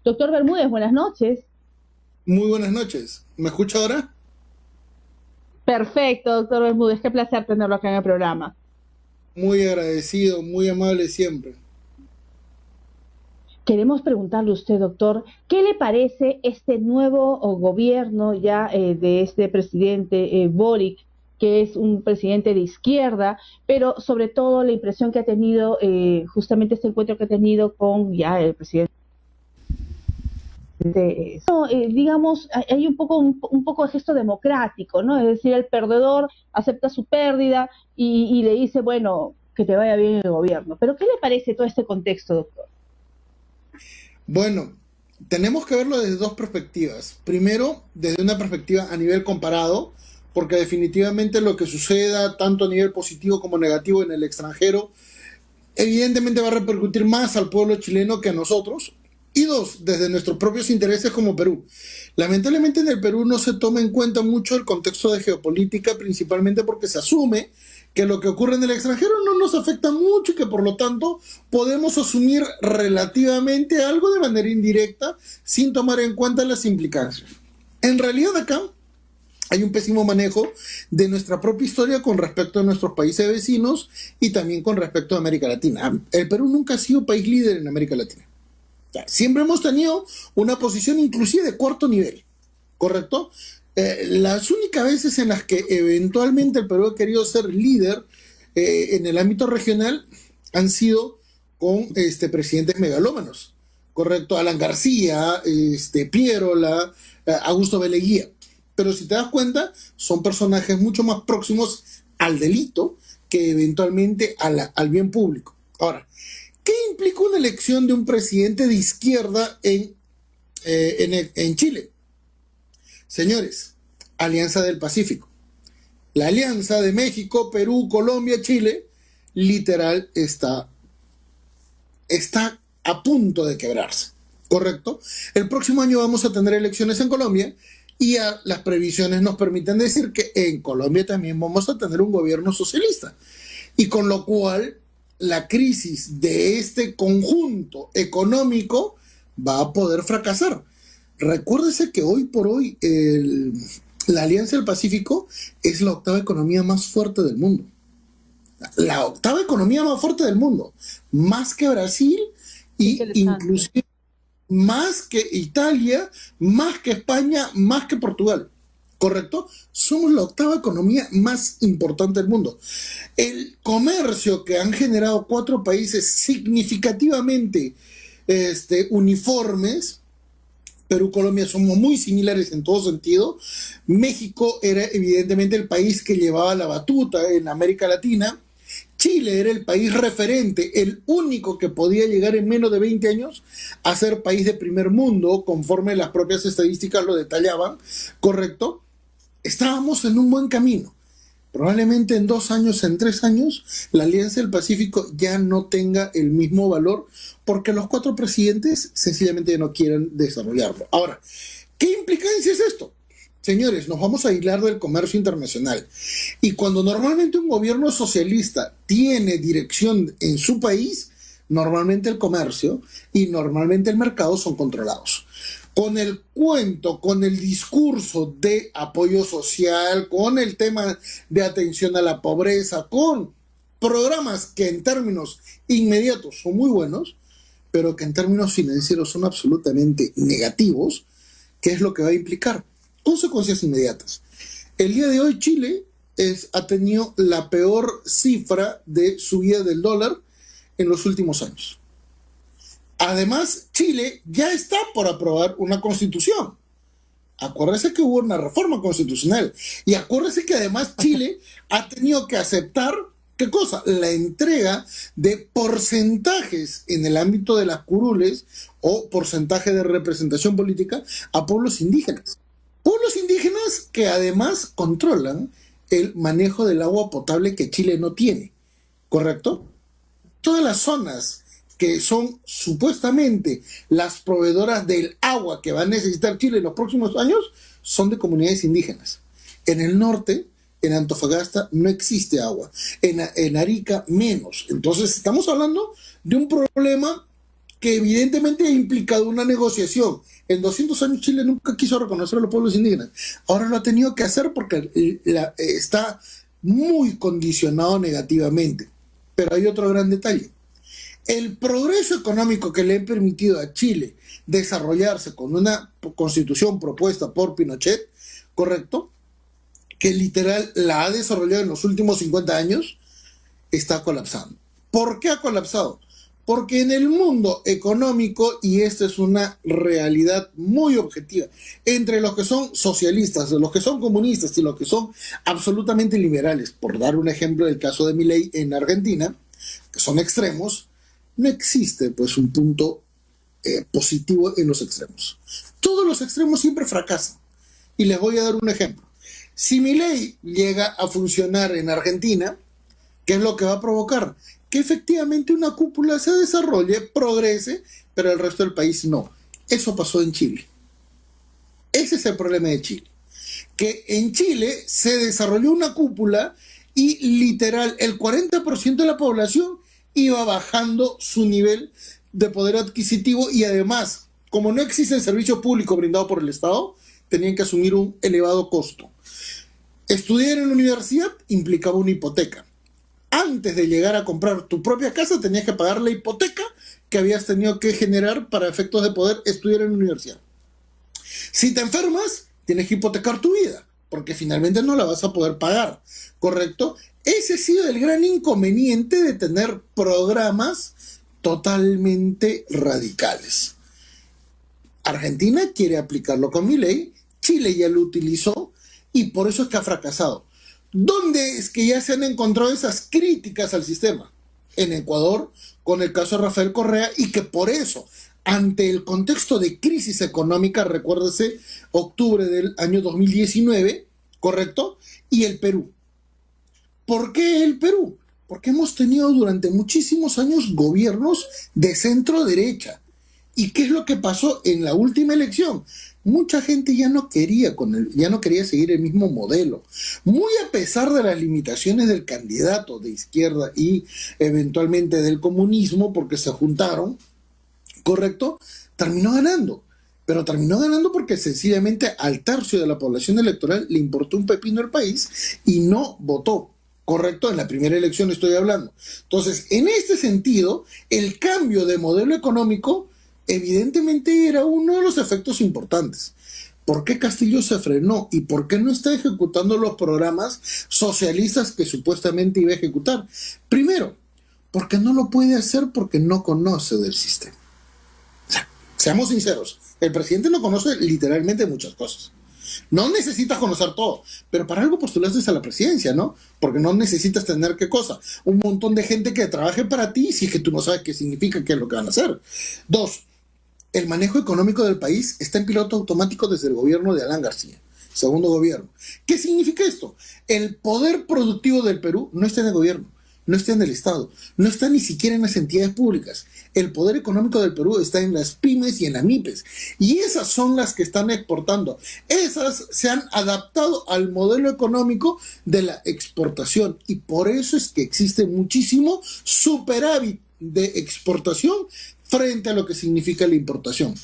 Doctor Bermúdez, buenas noches. Muy buenas noches. ¿Me escucha ahora? Perfecto, doctor Bermúdez, qué placer tenerlo acá en el programa. Muy agradecido, muy amable siempre. Queremos preguntarle a usted, doctor, ¿qué le parece este nuevo gobierno ya de este presidente Boric, que es un presidente de izquierda, pero sobre todo la impresión que ha tenido, justamente este encuentro que ha tenido con ya el presidente? No, digamos, hay un poco de gesto democrático, ¿no? Es decir, el perdedor acepta su pérdida y le dice, bueno, que te vaya bien el gobierno. Pero ¿qué le parece todo este contexto, doctor? Bueno, tenemos que verlo desde dos perspectivas. Primero, desde una perspectiva a nivel comparado, porque definitivamente lo que suceda, tanto a nivel positivo como negativo en el extranjero, evidentemente va a repercutir más al pueblo chileno que a nosotros. Y dos, desde nuestros propios intereses como Perú. Lamentablemente en el Perú no se toma en cuenta mucho el contexto de geopolítica, principalmente porque se asume que lo que ocurre en el extranjero no nos afecta mucho y que por lo tanto podemos asumir relativamente algo de manera indirecta sin tomar en cuenta las implicancias. En realidad acá hay un pésimo manejo de nuestra propia historia con respecto a nuestros países vecinos y también con respecto a América Latina. El Perú nunca ha sido país líder en América Latina. Siempre hemos tenido una posición inclusive de cuarto nivel, ¿correcto? Las únicas veces en las que eventualmente el Perú ha querido ser líder en el ámbito regional han sido con presidentes megalómanos, ¿correcto? Alan García, Pierola, Augusto Beleguía. Pero si te das cuenta, son personajes mucho más próximos al delito que eventualmente al bien público. Ahora, ¿qué implica una elección de un presidente de izquierda en Chile? Señores, Alianza del Pacífico. La alianza de México, Perú, Colombia, Chile, literal está a punto de quebrarse, ¿correcto? El próximo año vamos a tener elecciones en Colombia y las previsiones nos permiten decir que en Colombia también vamos a tener un gobierno socialista. Y con lo cual la crisis de este conjunto económico va a poder fracasar. Recuérdese que hoy por hoy la Alianza del Pacífico es la octava economía más fuerte del mundo. La octava economía más fuerte del mundo. Más que Brasil y inclusive más que Italia, más que España, más que Portugal. ¿Correcto? Somos la octava economía más importante del mundo. El comercio que han generado 4 países significativamente uniformes, Perú y Colombia somos muy similares en todo sentido. México era evidentemente el país que llevaba la batuta en América Latina. Chile era el país referente, el único que podía llegar en menos de 20 años a ser país de primer mundo, conforme las propias estadísticas lo detallaban, ¿correcto? Estábamos en un buen camino. Probablemente en 2 años, en 3 años, la Alianza del Pacífico ya no tenga el mismo valor porque los 4 presidentes sencillamente no quieren desarrollarlo. Ahora, ¿qué implicancia es esto? Señores, nos vamos a aislar del comercio internacional. Y cuando normalmente un gobierno socialista tiene dirección en su país, normalmente el comercio y normalmente el mercado son controlados. Con el cuento, con el discurso de apoyo social, con el tema de atención a la pobreza, con programas que en términos inmediatos son muy buenos, pero que en términos financieros son absolutamente negativos, ¿qué es lo que va a implicar? Consecuencias inmediatas. El día de hoy Chile ha tenido la peor cifra de subida del dólar en los últimos años. Además, Chile ya está por aprobar una constitución. Acuérdese que hubo una reforma constitucional. Y acuérdese que además Chile ha tenido que aceptar, ¿qué cosa? La entrega de porcentajes en el ámbito de las curules o porcentaje de representación política a pueblos indígenas. Pueblos indígenas que además controlan el manejo del agua potable que Chile no tiene. ¿Correcto? Todas las zonas que son supuestamente las proveedoras del agua que va a necesitar Chile en los próximos años, son de comunidades indígenas. En el norte, en Antofagasta, no existe agua. En Arica, menos. Entonces, estamos hablando de un problema que evidentemente ha implicado una negociación. En 200 años Chile nunca quiso reconocer a los pueblos indígenas. Ahora lo ha tenido que hacer porque está muy condicionado negativamente. Pero hay otro gran detalle. El progreso económico que le ha permitido a Chile desarrollarse con una constitución propuesta por Pinochet, ¿correcto?, que literal la ha desarrollado en los últimos 50 años, está colapsando. ¿Por qué ha colapsado? Porque en el mundo económico, y esta es una realidad muy objetiva, entre los que son socialistas, los que son comunistas y los que son absolutamente liberales, por dar un ejemplo del caso de Milei en Argentina, que son extremos, no existe pues un punto positivo en los extremos. Todos los extremos siempre fracasan. Y les voy a dar un ejemplo. Si Milei llega a funcionar en Argentina, ¿qué es lo que va a provocar? Que efectivamente una cúpula se desarrolle, progrese, pero el resto del país no. Eso pasó en Chile. Ese es el problema de Chile. Que en Chile se desarrolló una cúpula y literal el 40% de la población iba bajando su nivel de poder adquisitivo y además, como no existe el servicio público brindado por el Estado, tenían que asumir un elevado costo. Estudiar en la universidad implicaba una hipoteca. Antes de llegar a comprar tu propia casa tenías que pagar la hipoteca que habías tenido que generar para efectos de poder estudiar en la universidad. Si te enfermas, tienes que hipotecar tu vida, porque finalmente no la vas a poder pagar, ¿correcto? Ese ha sido el gran inconveniente de tener programas totalmente radicales. Argentina quiere aplicarlo con Milei, Chile ya lo utilizó y por eso es que ha fracasado. ¿Dónde es que ya se han encontrado esas críticas al sistema? En Ecuador, con el caso de Rafael Correa, y que por eso, ante el contexto de crisis económica, recuérdese, octubre del año 2019, ¿correcto? Y el Perú. ¿Por qué el Perú? Porque hemos tenido durante muchísimos años gobiernos de centro derecha. ¿Y qué es lo que pasó en la última elección? Mucha gente ya no quería seguir el mismo modelo. Muy a pesar de las limitaciones del candidato de izquierda y eventualmente del comunismo, porque se juntaron, ¿correcto? Terminó ganando. Pero terminó ganando porque sencillamente al tercio de la población electoral le importó un pepino el país y no votó. ¿Correcto? En la primera elección estoy hablando. Entonces, en este sentido, el cambio de modelo económico evidentemente era uno de los efectos importantes. ¿Por qué Castillo se frenó? ¿Y por qué no está ejecutando los programas socialistas que supuestamente iba a ejecutar? Primero, porque no lo puede hacer porque no conoce del sistema. O sea, seamos sinceros, el presidente no conoce literalmente muchas cosas. No necesitas conocer todo, pero para algo postulaste a la presidencia, ¿no? Porque no necesitas tener, ¿qué cosa? Un montón de gente que trabaje para ti si es que tú no sabes qué significa, qué es lo que van a hacer. Dos, el manejo económico del país está en piloto automático desde el gobierno de Alan García, segundo gobierno. ¿Qué significa esto? El poder productivo del Perú no está en el gobierno, no está en el Estado, no está ni siquiera en las entidades públicas. El poder económico del Perú está en las pymes y en las MIPES. Y esas son las que están exportando. Esas se han adaptado al modelo económico de la exportación. Y por eso es que existe muchísimo superávit de exportación frente a lo que significa la importación.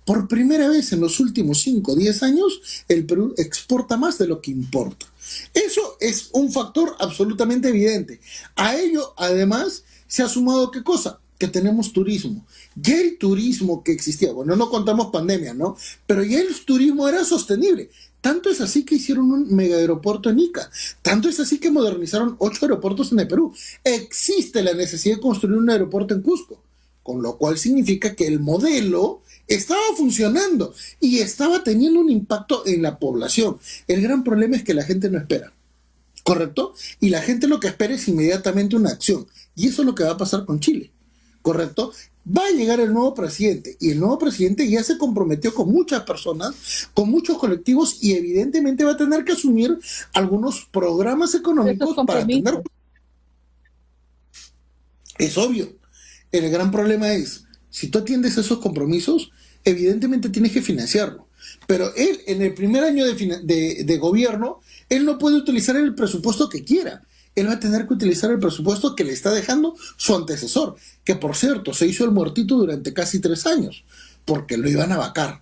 Por primera vez en los últimos 5 o 10 años, el Perú exporta más de lo que importa. Eso es un factor absolutamente evidente. A ello, además, se ha sumado ¿qué cosa? Que tenemos turismo. Ya el turismo que existía, bueno, no contamos pandemia, ¿no? Pero ya el turismo era sostenible. Tanto es así que hicieron un mega aeropuerto en Ica. Tanto es así que modernizaron 8 aeropuertos en el Perú. Existe la necesidad de construir un aeropuerto en Cusco, con lo cual significa que el modelo estaba funcionando y estaba teniendo un impacto en la población. El gran problema es que la gente no espera, ¿correcto? Y la gente lo que espera es inmediatamente una acción. Y eso es lo que va a pasar con Chile, ¿correcto? Va a llegar el nuevo presidente y el nuevo presidente ya se comprometió con muchas personas, con muchos colectivos y evidentemente va a tener que asumir algunos programas económicos para tener... Es obvio. El gran problema es, si tú atiendes esos compromisos, evidentemente tienes que financiarlo. Pero él, en el primer año de gobierno, él no puede utilizar el presupuesto que quiera. él va a tener que utilizar el presupuesto que le está dejando su antecesor, que por cierto se hizo el muertito durante casi 3 años, porque lo iban a vacar.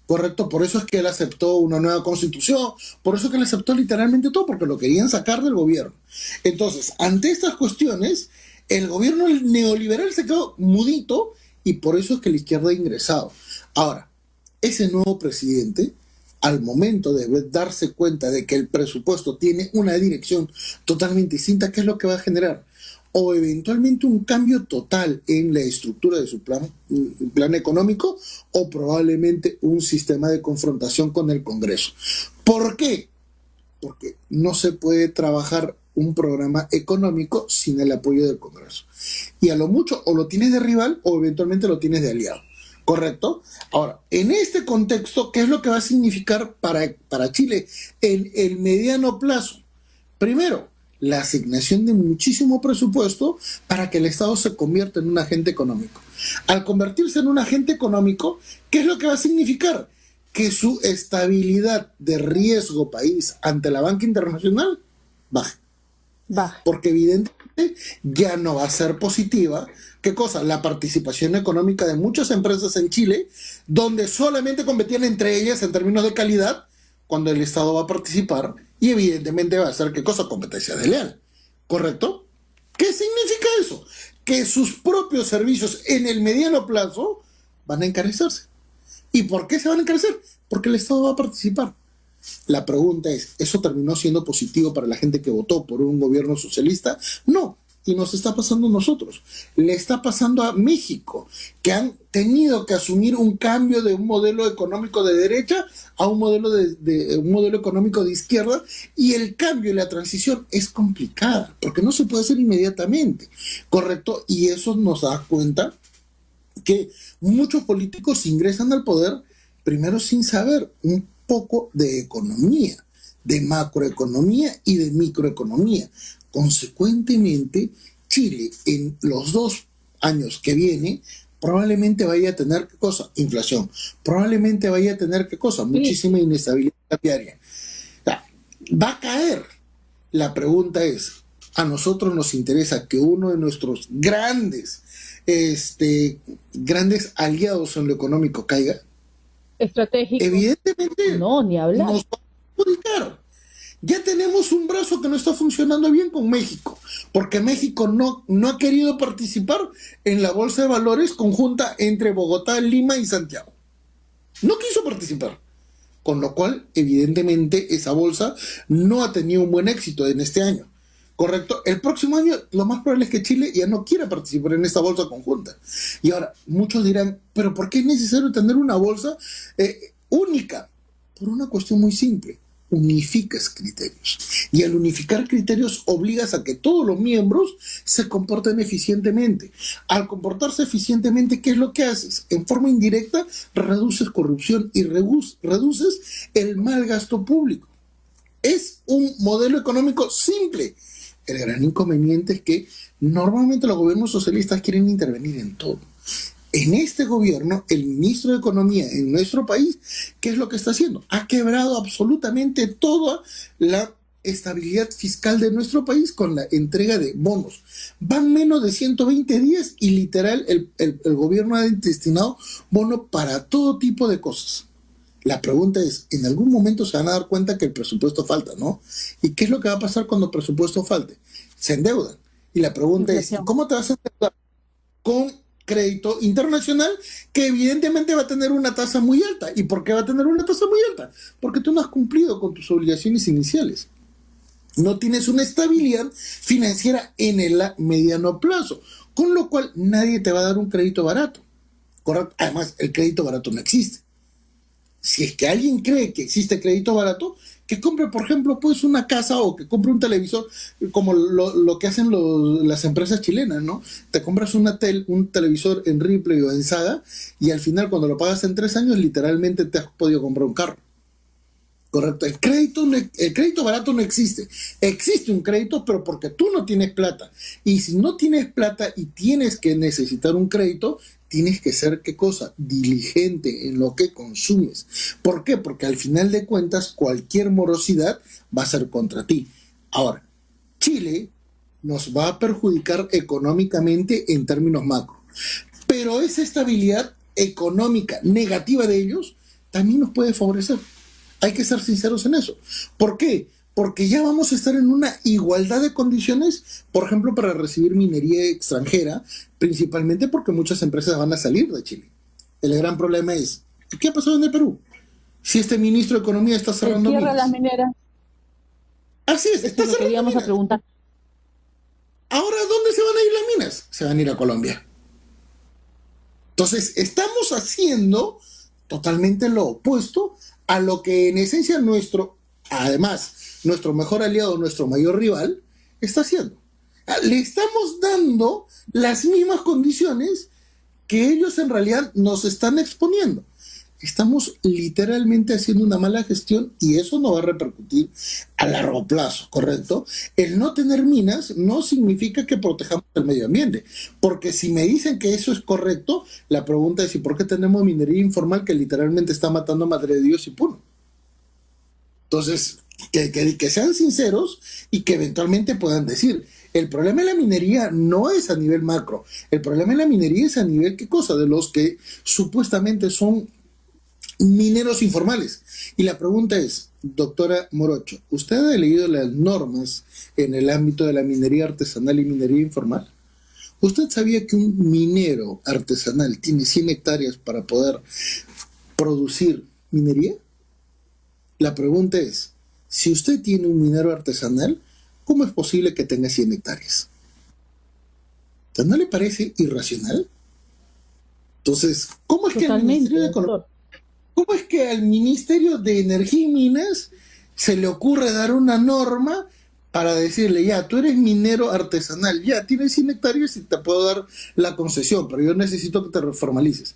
Correcto, por eso es que él aceptó una nueva constitución, por eso es que él aceptó literalmente todo, porque lo querían sacar del gobierno. Entonces, ante estas cuestiones, el gobierno neoliberal se quedó mudito y por eso es que la izquierda ha ingresado. Ahora, ese nuevo presidente, al momento de darse cuenta de que el presupuesto tiene una dirección totalmente distinta, ¿qué es lo que va a generar? O eventualmente un cambio total en la estructura de su plan económico, o probablemente un sistema de confrontación con el Congreso. ¿Por qué? Porque no se puede trabajar un programa económico sin el apoyo del Congreso. Y a lo mucho o lo tienes de rival o eventualmente lo tienes de aliado. ¿Correcto? Ahora, en este contexto, ¿qué es lo que va a significar para Chile en el mediano plazo? Primero, la asignación de muchísimo presupuesto para que el Estado se convierta en un agente económico. Al convertirse en un agente económico, ¿qué es lo que va a significar? Que su estabilidad de riesgo país ante la banca internacional baje. Porque evidentemente ya no va a ser positiva. ¿Qué cosa? La participación económica de muchas empresas en Chile, donde solamente competían entre ellas en términos de calidad, cuando el Estado va a participar, y evidentemente va a ser, ¿qué cosa? Competencia desleal. ¿Correcto? ¿Qué significa eso? Que sus propios servicios en el mediano plazo van a encarecerse. ¿Y por qué se van a encarecer? Porque el Estado va a participar. La pregunta es, ¿eso terminó siendo positivo para la gente que votó por un gobierno socialista? No, y nos está pasando a nosotros. Le está pasando a México, que han tenido que asumir un cambio de un modelo económico de derecha a un modelo un modelo económico de izquierda, y el cambio y la transición es complicada, porque no se puede hacer inmediatamente, ¿correcto? Y eso nos da cuenta que muchos políticos ingresan al poder primero sin saber un poco de economía, de macroeconomía y de microeconomía. Consecuentemente, Chile en los 2 años que viene probablemente vaya a tener, ¿qué cosa? Inflación. Probablemente vaya a tener, ¿qué cosa? Muchísima inestabilidad cambiaria. O sea, va a caer. La pregunta es, ¿a nosotros nos interesa que uno de nuestros grandes aliados en lo económico caiga? Estratégico. Evidentemente no, ni hablar. nos va a perjudicar. Ya tenemos un brazo que no está funcionando bien con México, porque México no ha querido participar en la bolsa de valores conjunta entre Bogotá, Lima y Santiago. No quiso participar, con lo cual evidentemente esa bolsa no ha tenido un buen éxito en este año. ¿Correcto? El próximo año lo más probable es que Chile ya no quiera participar en esta bolsa conjunta. Y ahora, muchos dirán, ¿pero por qué es necesario tener una bolsa única? Por una cuestión muy simple. Unificas criterios. Y al unificar criterios obligas a que todos los miembros se comporten eficientemente. Al comportarse eficientemente, ¿qué es lo que haces? En forma indirecta, reduces corrupción y reduces el mal gasto público. Es un modelo económico simple. El gran inconveniente es que normalmente los gobiernos socialistas quieren intervenir en todo. En este gobierno, el ministro de Economía en nuestro país, ¿qué es lo que está haciendo? Ha quebrado absolutamente toda la estabilidad fiscal de nuestro país con la entrega de bonos. Van menos de 120 días y literal el gobierno ha destinado bono para todo tipo de cosas. La pregunta es, en algún momento se van a dar cuenta que el presupuesto falta, ¿no? ¿Y qué es lo que va a pasar cuando el presupuesto falte? Se endeudan. Y la pregunta es, ¿cómo te vas a endeudar? Con crédito internacional, que evidentemente va a tener una tasa muy alta. ¿Y por qué va a tener una tasa muy alta? Porque tú no has cumplido con tus obligaciones iniciales. No tienes una estabilidad financiera en el mediano plazo, con lo cual nadie te va a dar un crédito barato. ¿Correcto? Además, el crédito barato no existe. Si es que alguien cree que existe crédito barato, que compre, por ejemplo, pues una casa o que compre un televisor, como lo que hacen las empresas chilenas, ¿no? Te compras un televisor en Ripley o en Saga y al final, cuando lo pagas en 3 años, literalmente te has podido comprar un carro. Correcto. El crédito barato no existe. Existe un crédito, pero porque tú no tienes plata. Y si no tienes plata y tienes que necesitar un crédito, tienes que ser, ¿qué cosa? Diligente en lo que consumes. ¿Por qué? Porque al final de cuentas, cualquier morosidad va a ser contra ti. Ahora, Chile nos va a perjudicar económicamente en términos macro. Pero esa estabilidad económica negativa de ellos también nos puede favorecer. Hay que ser sinceros en eso. ¿Por qué? Porque ya vamos a estar en una igualdad de condiciones, por ejemplo, para recibir minería extranjera, principalmente porque muchas empresas van a salir de Chile. El gran problema es, ¿qué ha pasado en el Perú? Si este ministro de Economía está cerrando cierra las minas. mineras. Así es, está Lo cerrando queríamos a minas. preguntar. Ahora, ¿dónde se van a ir las minas? Se van a ir a Colombia. Entonces, estamos haciendo totalmente lo opuesto a lo que en esencia nuestro mejor aliado, nuestro mayor rival, está haciendo. Le estamos dando las mismas condiciones que ellos en realidad nos están exponiendo. Estamos literalmente haciendo una mala gestión y eso no va a repercutir a largo plazo, ¿correcto? El no tener minas no significa que protejamos el medio ambiente, porque si me dicen que eso es correcto, la pregunta es ¿y por qué tenemos minería informal que literalmente está matando a Madre de Dios y Puno? Entonces, que sean sinceros y que eventualmente puedan decir, el problema de la minería no es a nivel macro, el problema de la minería es a nivel, ¿qué cosa? De los que supuestamente son mineros informales. Y la pregunta es, doctora Morocho, ¿usted ha leído las normas en el ámbito de la minería artesanal y minería informal? ¿Usted sabía que un minero artesanal tiene 100 hectáreas para poder producir minería? La pregunta es, si usted tiene un minero artesanal, ¿cómo es posible que tenga 100 hectáreas? ¿No le parece irracional? Entonces, ¿cómo es que el Ministerio de Economía, ¿cómo es que al Ministerio de Energía y Minas se le ocurre dar una norma para decirle, ya, tú eres minero artesanal, ya, tienes 100 hectáreas y te puedo dar la concesión, pero yo necesito que te reformalices?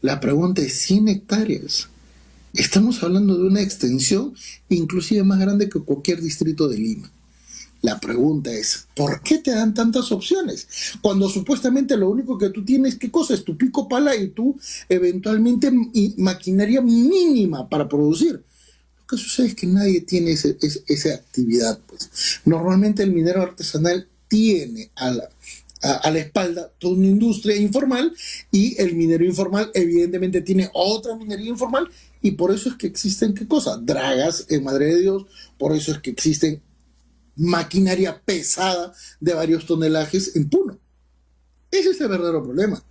La pregunta es, 100 hectáreas. Estamos hablando de una extensión inclusive más grande que cualquier distrito de Lima. La pregunta es, ¿por qué te dan tantas opciones? Cuando supuestamente lo único que tú tienes, ¿qué cosa? Es tu pico pala y tú eventualmente maquinaria mínima para producir. Lo que sucede es que nadie tiene esa actividad, pues. Normalmente el minero artesanal tiene a la espalda toda una industria informal y el minero informal evidentemente tiene otra minería informal y por eso es que existen, ¿qué cosa? Dragas en Madre de Dios, por eso es que existen maquinaria pesada de varios tonelajes en Puno. Ese es el verdadero problema,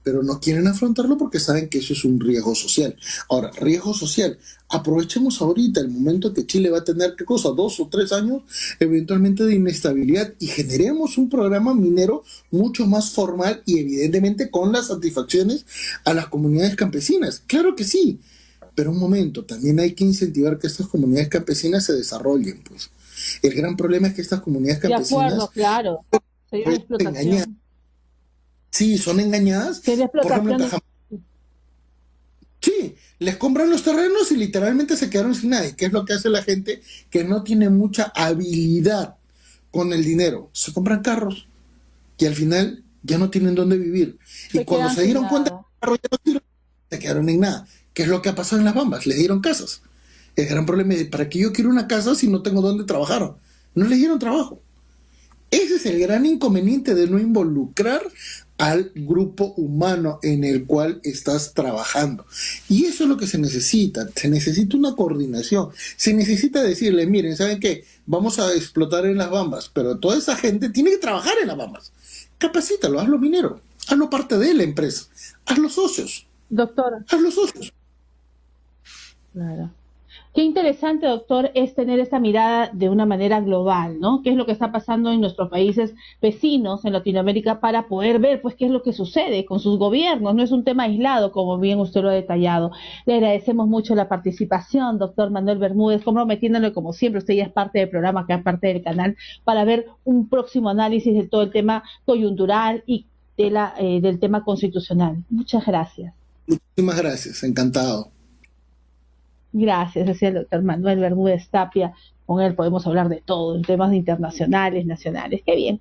pero no quieren afrontarlo porque saben que eso es un riesgo social. Ahora, riesgo social, aprovechemos ahorita el momento que Chile va a tener, ¿qué cosa? 2 o 3 años eventualmente de inestabilidad y generemos un programa minero mucho más formal y evidentemente con las satisfacciones a las comunidades campesinas. Claro que sí, pero un momento, también hay que incentivar que estas comunidades campesinas se desarrollen, pues. El gran problema es que estas comunidades campesinas... De acuerdo, claro. Sería una explotación. Sí, son engañadas. Sería explotación. Por ejemplo, sí, les compran los terrenos y literalmente se quedaron sin nadie. ¿Qué es lo que hace la gente que no tiene mucha habilidad con el dinero? Se compran carros que al final ya no tienen dónde vivir. Y cuando se dieron cuenta que el carro ya no sirve, se quedaron en nada. ¿Qué es lo que ha pasado en Las Bambas? Les dieron casas. El gran problema es, ¿para qué yo quiero una casa si no tengo dónde trabajar? No les dieron trabajo. Ese es el gran inconveniente de no involucrar al grupo humano en el cual estás trabajando. Y eso es lo que se necesita. Se necesita una coordinación. Se necesita decirle, miren, ¿saben qué? Vamos a explotar en Las Bambas, pero toda esa gente tiene que trabajar en Las Bambas. Capacítalo, hazlo minero, hazlo parte de la empresa, hazlo socios. Doctora. Hazlo socios. Claro. Qué interesante, doctor, es tener esta mirada de una manera global, ¿no? ¿Qué es lo que está pasando en nuestros países vecinos, en Latinoamérica, para poder ver, pues, qué es lo que sucede con sus gobiernos? No es un tema aislado, como bien usted lo ha detallado. Le agradecemos mucho la participación, doctor Manuel Bermúdez, comprometiéndole, como siempre, usted ya es parte del programa, que es parte del canal, para ver un próximo análisis de todo el tema coyuntural y del tema constitucional. Muchas gracias. Muchísimas gracias, encantado. Gracias, decía el doctor Manuel Bermúdez Tapia. Con él podemos hablar de todo, en temas internacionales, nacionales. Qué bien.